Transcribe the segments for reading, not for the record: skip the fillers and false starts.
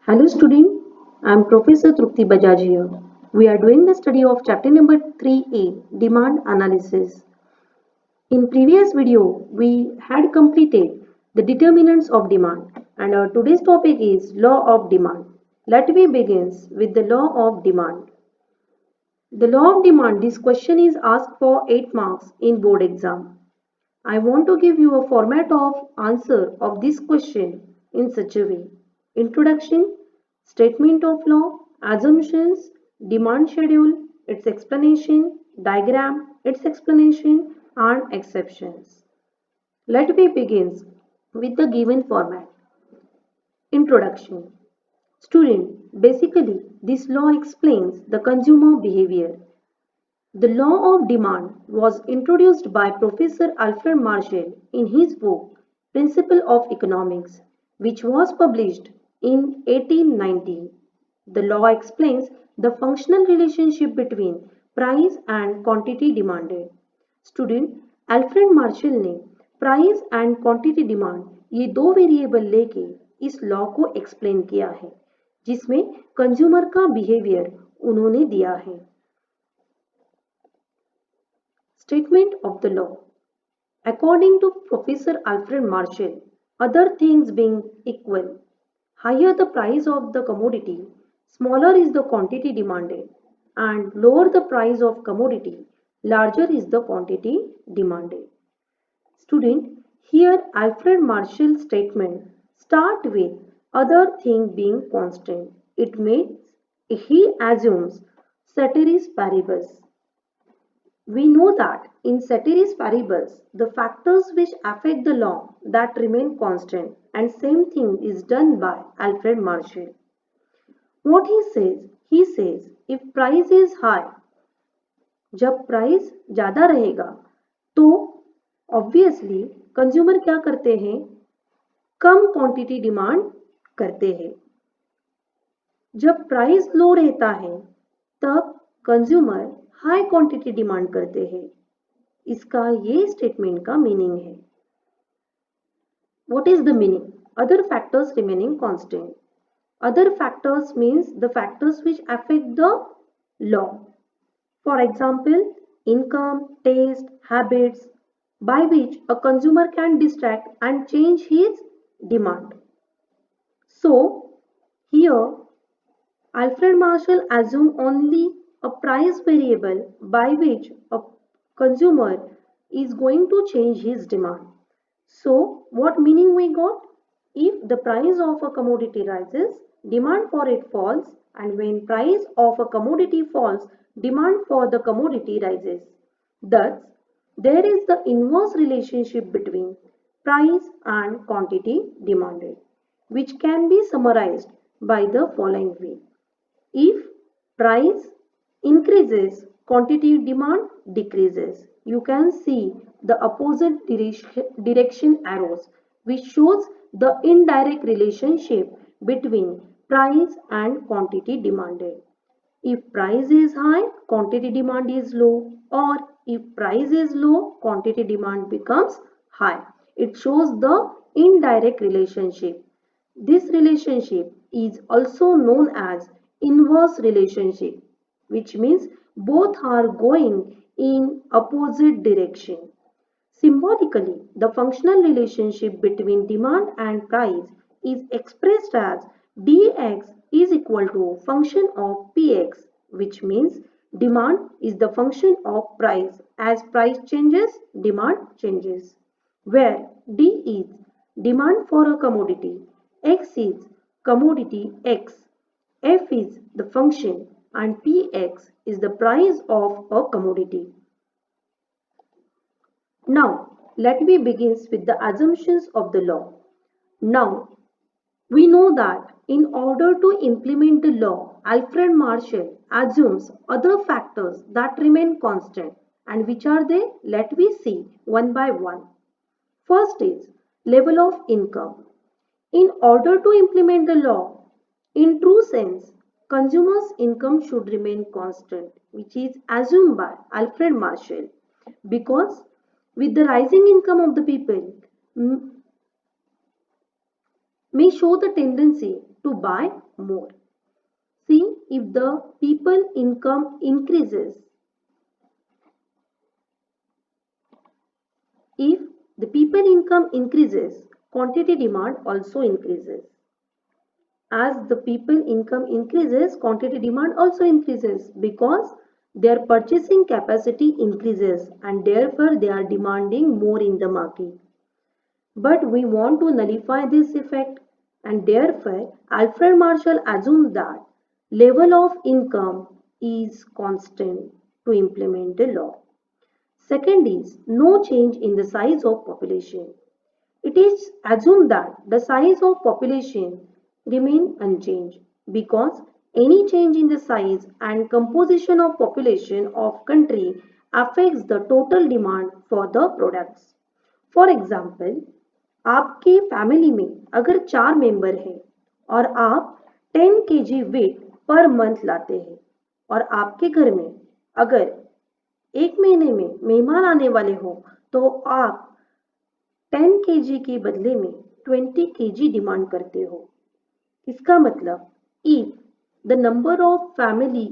Hello student, I am Professor Trupti Bajaj here. We are doing the study of chapter number 3A, Demand Analysis. In previous video, we had completed the determinants of demand and our today's topic is law of demand. Let me begin with the law of demand. The law of demand, this question is asked for 8 marks in board exam. I want to give you a format of answer of this question in such a way. Introduction, statement of law, assumptions, demand schedule, its explanation, diagram, its explanation, and exceptions. Let me begin with the given format. Introduction. Student, basically this law explains the consumer behavior. The law of demand was introduced by Professor Alfred Marshall in his book Principle of Economics, which was published in 1890. The law explains the functional relationship between price and quantity demanded. Student Alfred Marshall ने price and quantity demand ये दो variable लेके इस law को explain किया है जिसमें consumer का बिहेवियर उन्होंने दिया है. Statement of the law. According to Professor Alfred Marshall, other things being equal, higher the price of the commodity, smaller is the quantity demanded, and lower the price of commodity, larger is the quantity demanded. Student, here Alfred Marshall's statement start with other thing being constant. It means he assumes ceteris paribus. We know that in ceteris paribus, the factors which affect the law that remain constant and same thing is done by Alfred Marshall. What he says if price is high, जब price ज़्यादा रहेगा तो obviously consumer क्या करते हैं, कम quantity demand करते हैं. जब प्राइस लो रहता है तब कंज्यूमर हाई क्वांटिटी डिमांड करते हैं. इसका ये स्टेटमेंट का मीनिंग है. What is the meaning? Other factors remaining constant. Other factors means the factors which affect the law. For example, income, taste, habits, by which a consumer can distract and change his demand. So, here Alfred Marshall assumed only a price variable by which a consumer is going to change his demand. So, what meaning we got? If the price of a commodity rises, demand for it falls, and when price of a commodity falls, demand for the commodity rises. Thus, there is the inverse relationship between price and quantity demanded, which can be summarized by the following way. If price increases, quantity demand decreases. You can see the opposite direction arrows, which shows the indirect relationship between price and quantity demanded. If price is high, quantity demand is low, or if price is low, quantity demand becomes high. It shows the indirect relationship. This relationship is also known as inverse relationship, which means both are going in opposite direction. Symbolically, the functional relationship between demand and price is expressed as dx is equal to function of px, which means demand is the function of price. As price changes, demand changes. Where d is demand for a commodity, x is commodity x, f is the function, and px is the price of a commodity. Now, let me begin with the assumptions of the law. Now, we know that in order to implement the law, Alfred Marshall assumes other factors that remain constant. And which are they? Let me see one by one. First is level of income. In order to implement the law, in true sense, consumers' income should remain constant, which is assumed by Alfred Marshall, because with the rising income of the people, may show the tendency to buy more. See, if the people income increases, if the people income increases, quantity demand also increases. As the people income increases, quantity demand also increases because their purchasing capacity increases and therefore they are demanding more in the market. But we want to nullify this effect and therefore Alfred Marshall assumed that level of income is constant to implement the law. Second is no change in the size of population. It is assumed that the size of population remain unchanged because any change in the size and composition of population of country affects the total demand for the products. For example, आपके family में अगर 4 member हैं और आप 10 kg wait per month लाते हैं और आपके घर में अगर 1 महीने में मेहमान आने वाले हो तो आप 10 kg के बदले में 20 kg डिमांड करते हो. इसका मतलब if the number of family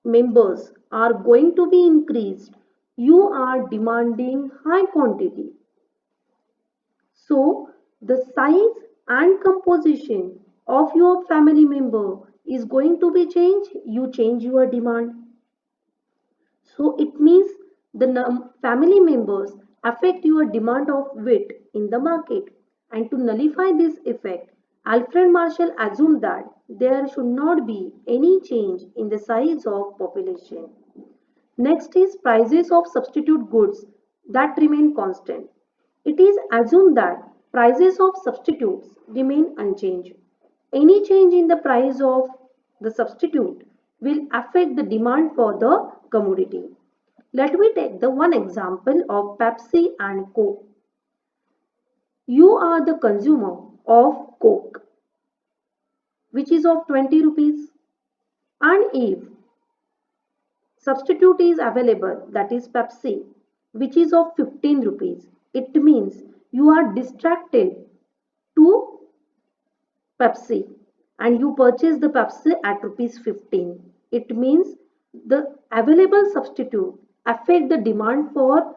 members are going to be increased, you are demanding high quantity. So the size and composition of your family member is going to be changed, you change your demand. So it means the family members affect your demand of wheat in the market. And to nullify this effect, Alfred Marshall assumed that there should not be any change in the size of population. Next is prices of substitute goods that remain constant. It is assumed that prices of substitutes remain unchanged. Any change in the price of the substitute will affect the demand for the commodity. Let me take the one example of Pepsi and Coke. You are the consumer of Coke, which is of 20 rupees, and if substitute is available, that is Pepsi, which is of 15 rupees, it means you are distracted to Pepsi and you purchase the Pepsi at rupees 15. It means the available substitute affect the demand for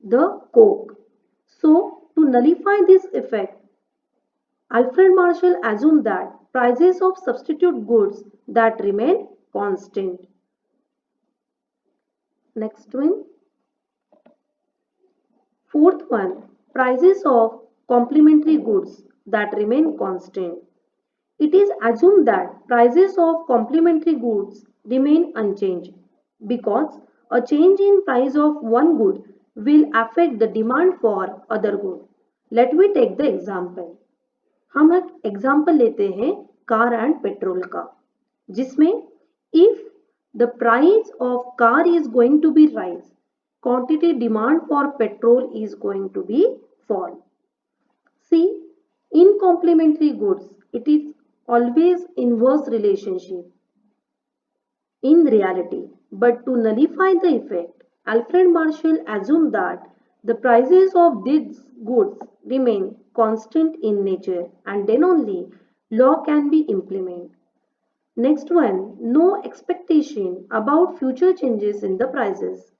the Coke. So to nullify this effect, Alfred Marshall assumed that prices of substitute goods that remain constant. Next one. Fourth one, prices of complementary goods that remain constant. It is assumed that prices of complementary goods remain unchanged because a change in price of one good will affect the demand for other good. Let me take the example. हम एक example लेते हैं car and petrol का, जिसमें if the price of car is going to be rise, quantity demand for petrol is going to be fall. See, in complementary goods, it is always inverse relationship in reality. But to nullify the effect, Alfred Marshall assumed that the prices of these goods remain constant in nature and then only law can be implemented. Next one, no expectation about future changes in the prices.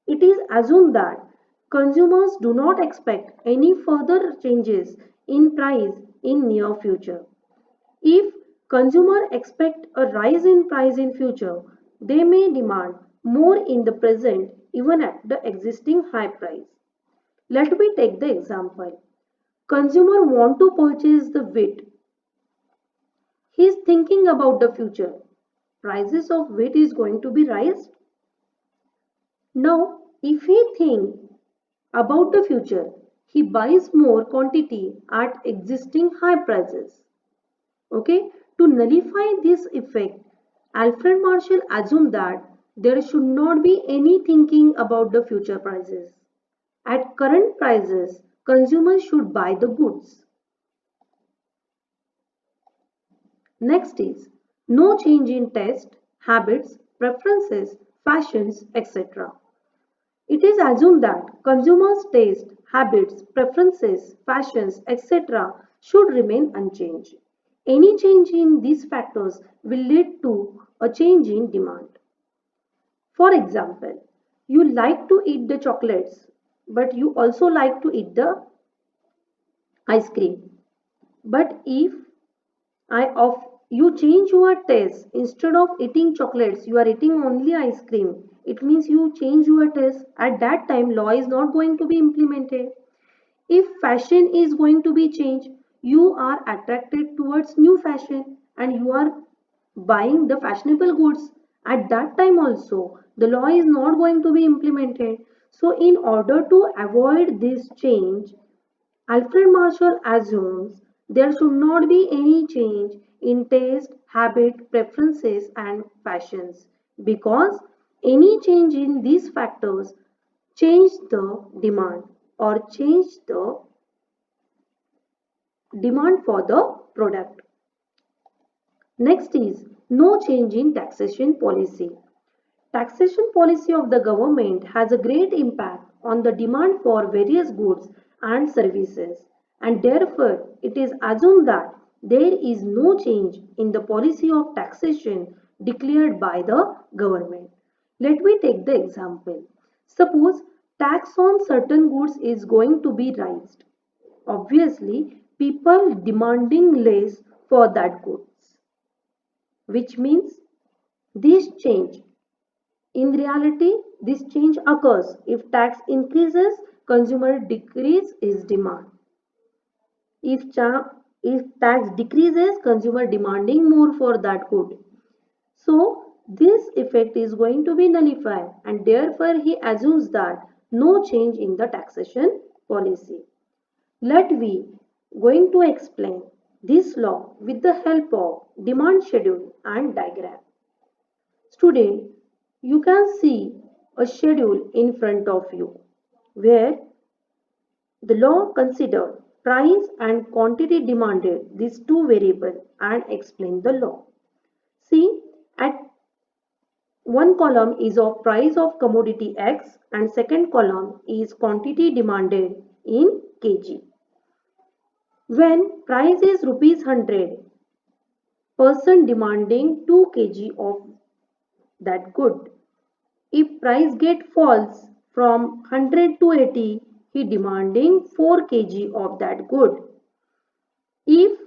It is assumed that consumers do not expect any further changes in price in near future. If consumers expect a rise in price in future, they may demand more in the present even at the existing high price. Let me take the example. Consumer want to purchase the wheat. He is thinking about the future. Prices of wheat is going to be rise. Now, if he think about the future, he buys more quantity at existing high prices. Okay, to nullify this effect, Alfred Marshall assumed that there should not be any thinking about the future prices. At current prices, consumers should buy the goods. Next is no change in taste, habits, preferences, fashions, etc. It is assumed that consumers' taste, habits, preferences, fashions, etc. should remain unchanged. Any change in these factors will lead to a change in demand. For example, you like to eat the chocolates, but you also like to eat the ice cream. But if I of you change your taste, instead of eating chocolates, you are eating only ice cream. It means you change your taste. At that time, law is not going to be implemented. If fashion is going to be changed, you are attracted towards new fashion and you are buying the fashionable goods. At that time also, the law is not going to be implemented. So, in order to avoid this change, Alfred Marshall assumes there should not be any change in taste, habit, preferences, and fashions because any change in these factors change the demand or change the demand for the product. Next is no change in taxation policy. Taxation policy of the government has a great impact on the demand for various goods and services, and therefore it is assumed that there is no change in the policy of taxation declared by the government. Let me take the example. Suppose tax on certain goods is going to be raised. Obviously, people demanding less for that goods, which means this change in reality, this change occurs if tax increases, consumer decrease is demand. If, if tax decreases, consumer demanding more for that good. So this effect is going to be nullified and therefore he assumes that no change in the taxation policy. Let we going to explain this law with the help of demand schedule and diagram. Student, you can see a schedule in front of you where the law considered price and quantity demanded these two variables and explain the law. See, at one column is of price of commodity X and second column is quantity demanded in kg. When price is rupees 100, person demanding 2 kg of that good. If price get falls from 100 to 80, he demanding 4 kg of that good. If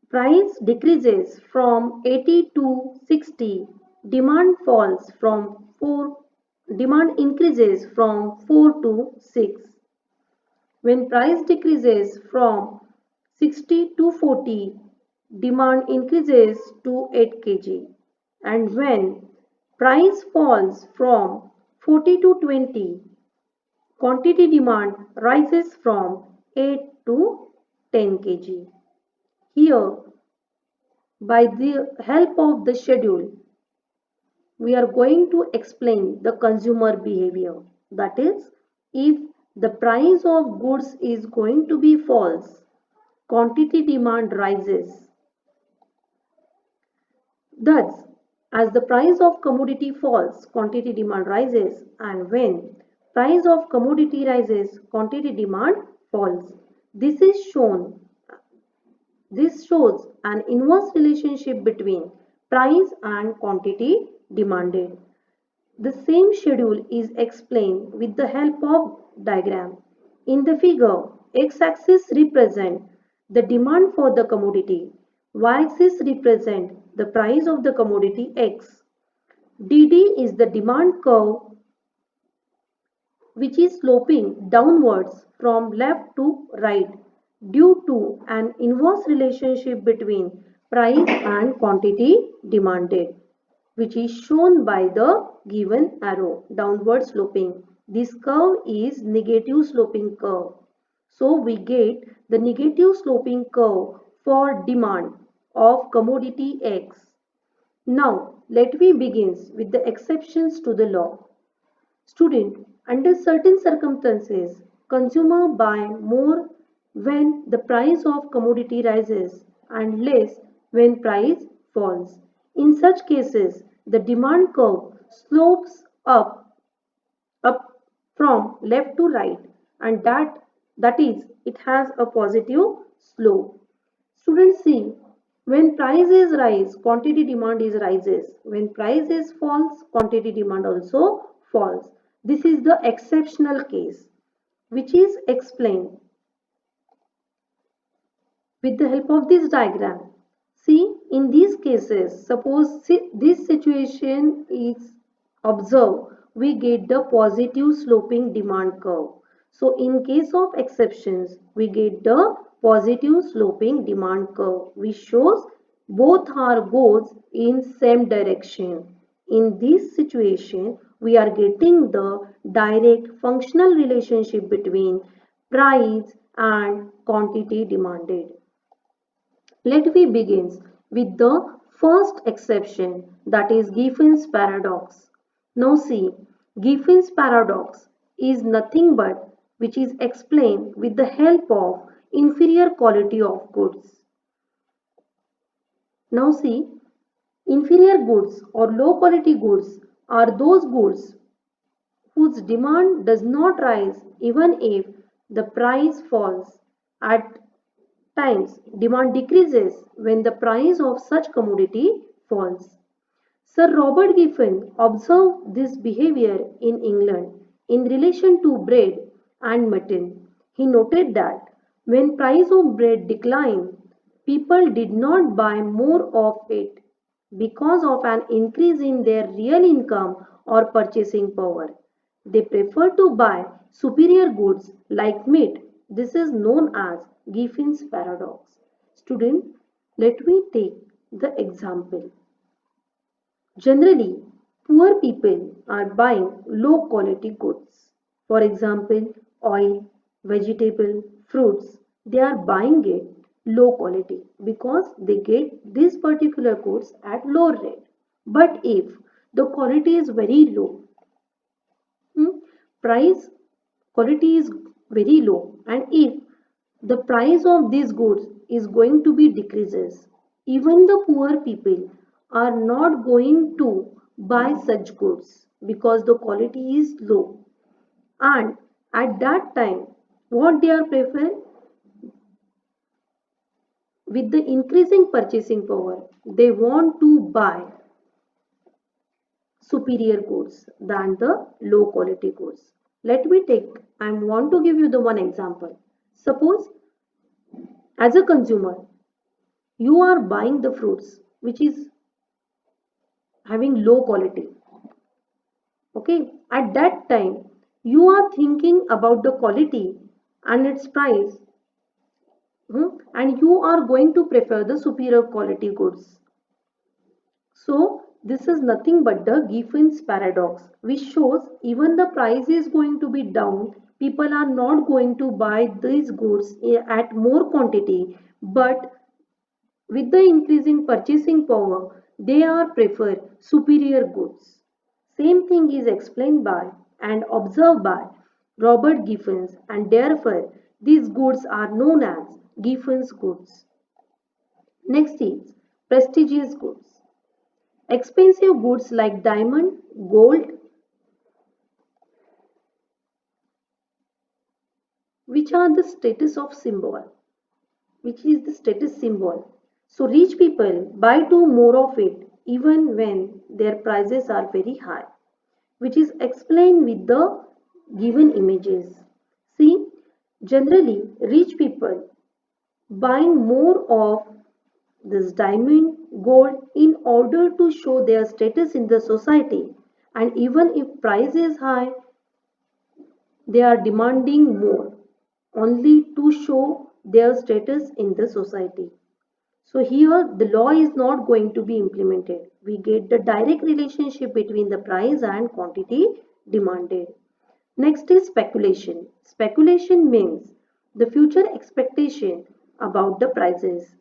price decreases from 80 to 60, demand falls from 4, demand increases from 4 to 6. When price decreases from 60 to 40, demand increases to 8 kg. And when price falls from 40 to 20, quantity demand rises from 8 to 10 kg. Here, by the help of the schedule, we are going to explain the consumer behavior. That is, if the price of goods is going to be false, quantity demand rises. Thus, as the price of commodity falls, quantity demand rises, and when price of commodity rises, quantity demand falls. This is shown. This shows an inverse relationship between price and quantity demanded. The same schedule is explained with the help of diagram. In the figure, x-axis represent the demand for the commodity, y-axis represent the price of the commodity X. DD is the demand curve which is sloping downwards from left to right due to an inverse relationship between price and quantity demanded, which is shown by the given arrow downward sloping. This curve is negative sloping curve. So we get the negative sloping curve for demand of commodity X. Now let me begin with the exceptions to the law. Student, under certain circumstances, consumer buy more when the price of commodity rises and less when price falls. In such cases, the demand curve slopes up from left to right and that That is, it has a positive slope. Students see, when prices rise, quantity demand is rises. When prices falls, quantity demand also falls. This is the exceptional case, which is explained with the help of this diagram. See, in these cases, suppose this situation is observed, we get the positive sloping demand curve. So, in case of exceptions, we get the positive sloping demand curve, which shows both are goes in same direction. In this situation, we are getting the direct functional relationship between price and quantity demanded. Let me begin with the first exception, that is Giffen's paradox. Now see, Giffen's paradox is nothing but which is explained with the help of inferior quality of goods. Now see, inferior goods or low quality goods are those goods whose demand does not rise even if the price falls. At times, demand decreases when the price of such commodity falls. Sir Robert Giffen observed this behavior in England in relation to bread and mutton. He noted that when price of bread declined, people did not buy more of it because of an increase in their real income or purchasing power. They prefer to buy superior goods like meat. This is known as Giffen's paradox. Student, let me take the example. Generally, poor people are buying low quality goods. For example, oil, vegetable, fruits. They are buying it low quality because they get these particular goods at low rate. But if the quality is very low, price quality is very low, and if the price of these goods is going to be decreases, even the poor people are not going to buy such goods because the quality is low. And at that time, what they are prefer, with the increasing purchasing power, they want to buy superior goods than the low quality goods. Let me take, I want to give you the one example. Suppose as a consumer, you are buying the fruits which is having low quality. Okay, at that time, you are thinking about the quality and its price, and you are going to prefer the superior quality goods. So this is nothing but the Giffen's paradox, which shows even the price is going to be down, people are not going to buy these goods at more quantity, but with the increasing purchasing power, they are prefer superior goods. Same thing is explained by and observed by Robert Giffens, and therefore these goods are known as Giffen's goods. Next is prestigious goods. Expensive goods like diamond, gold, which are the status of symbol, which is the status symbol. So rich people buy too more of it even when their prices are very high, which is explained with the given images. See, generally rich people buying more of this diamond, gold in order to show their status in the society, and even if price is high, they are demanding more only to show their status in the society. So here the law is not going to be implemented. We get the direct relationship between the price and quantity demanded. Next is speculation. Speculation means the future expectation about the prices.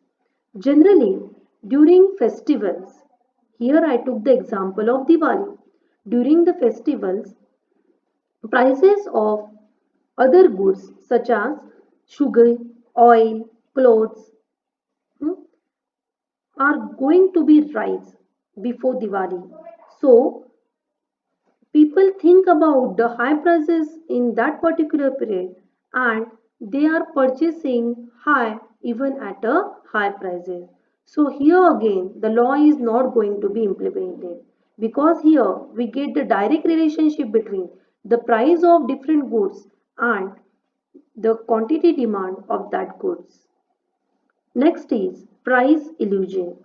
Generally, during festivals, here I took the example of Diwali. During the festivals, prices of other goods such as sugar, oil, clothes, hmm, are going to be rise before Diwali. So people think about the high prices in that particular period, and they are purchasing high even at a high prices. So here again the law is not going to be implemented because here we get the direct relationship between the price of different goods and the quantity demand of that goods. Next is price illusion.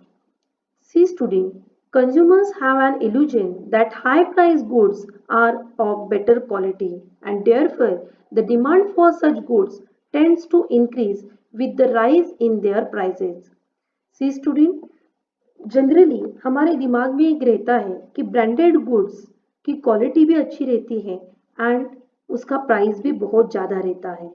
See student, consumers have an illusion that high price goods are of better quality and therefore the demand for such goods tends to increase with the rise in their prices. See student, generally हमारे दिमाग में एक रहता है कि branded goods की quality भी अच्छी रहती है एंड उसका प्राइस भी बहुत ज़्यादा रहता है।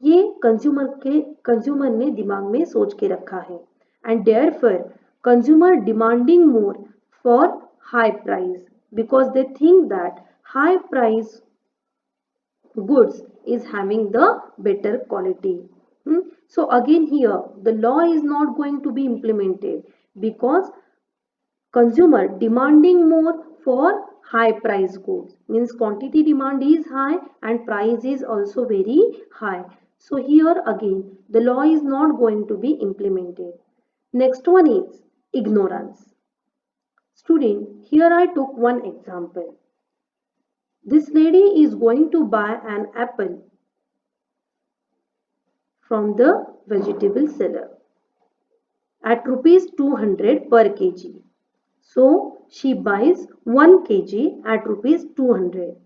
ये कंज्यूमर ने दिमाग में सोच के रखा है and therefore consumer demanding more for high price because they think that high price goods is having the better quality. So again here the law is not going to be implemented because consumer demanding more for high price goods means quantity demand is high and price is also very high. So here again the law is not going to be implemented. Next one is ignorance. Student, here I took one example. This lady is going to buy an apple from the vegetable seller at rupees 200 per kg. So she buys 1 kg at rupees 200.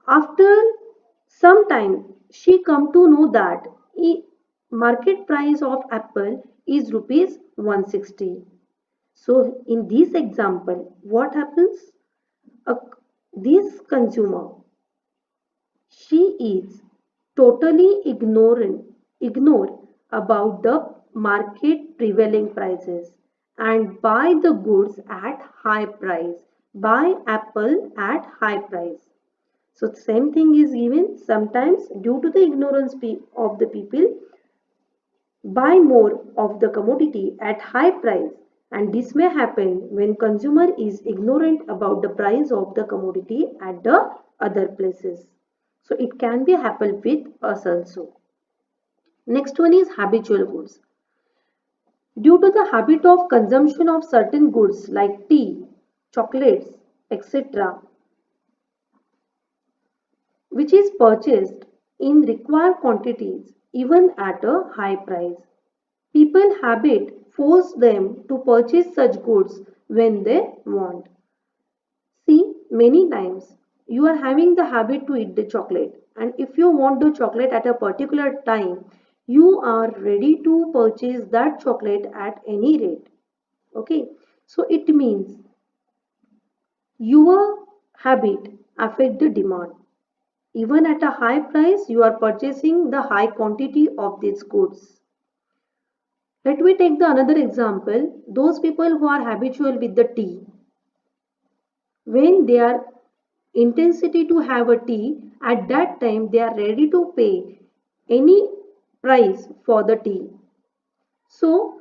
After some time she come to know that market price of apple is rupees 160. So in this example what happens? A, this consumer, she is totally ignore about the market prevailing prices and buy the goods at high price, buy apple at high price. So the same thing is given sometimes due to the ignorance of the people buy more of the commodity at high price and this may happen when consumer is ignorant about the price of the commodity at the other places. So it can be happen with us also. Next one is habitual goods. Due to the habit of consumption of certain goods like tea, chocolates, etc., which is purchased in required quantities even at a high price. People habit force them to purchase such goods when they want. See, many times you are having the habit to eat the chocolate, and if you want the chocolate at a particular time, you are ready to purchase that chocolate at any rate. Okay, so it means your habit affect the demand. Even at a high price, you are purchasing the high quantity of these goods. Let me take the another example. Those people who are habitual with the tea, when they are intensity to have a tea, at that time they are ready to pay any price for the tea. So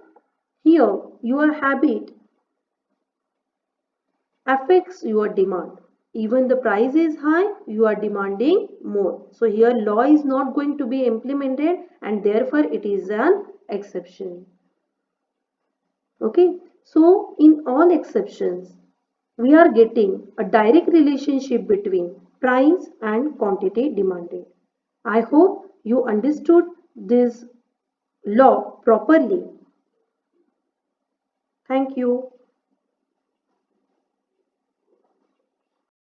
here your habit affects your demand. Even the price is high, you are demanding more. So here law is not going to be implemented and therefore it is an exception. Okay, so in all exceptions, we are getting a direct relationship between price and quantity demanded. I hope you understood this law properly. Thank you.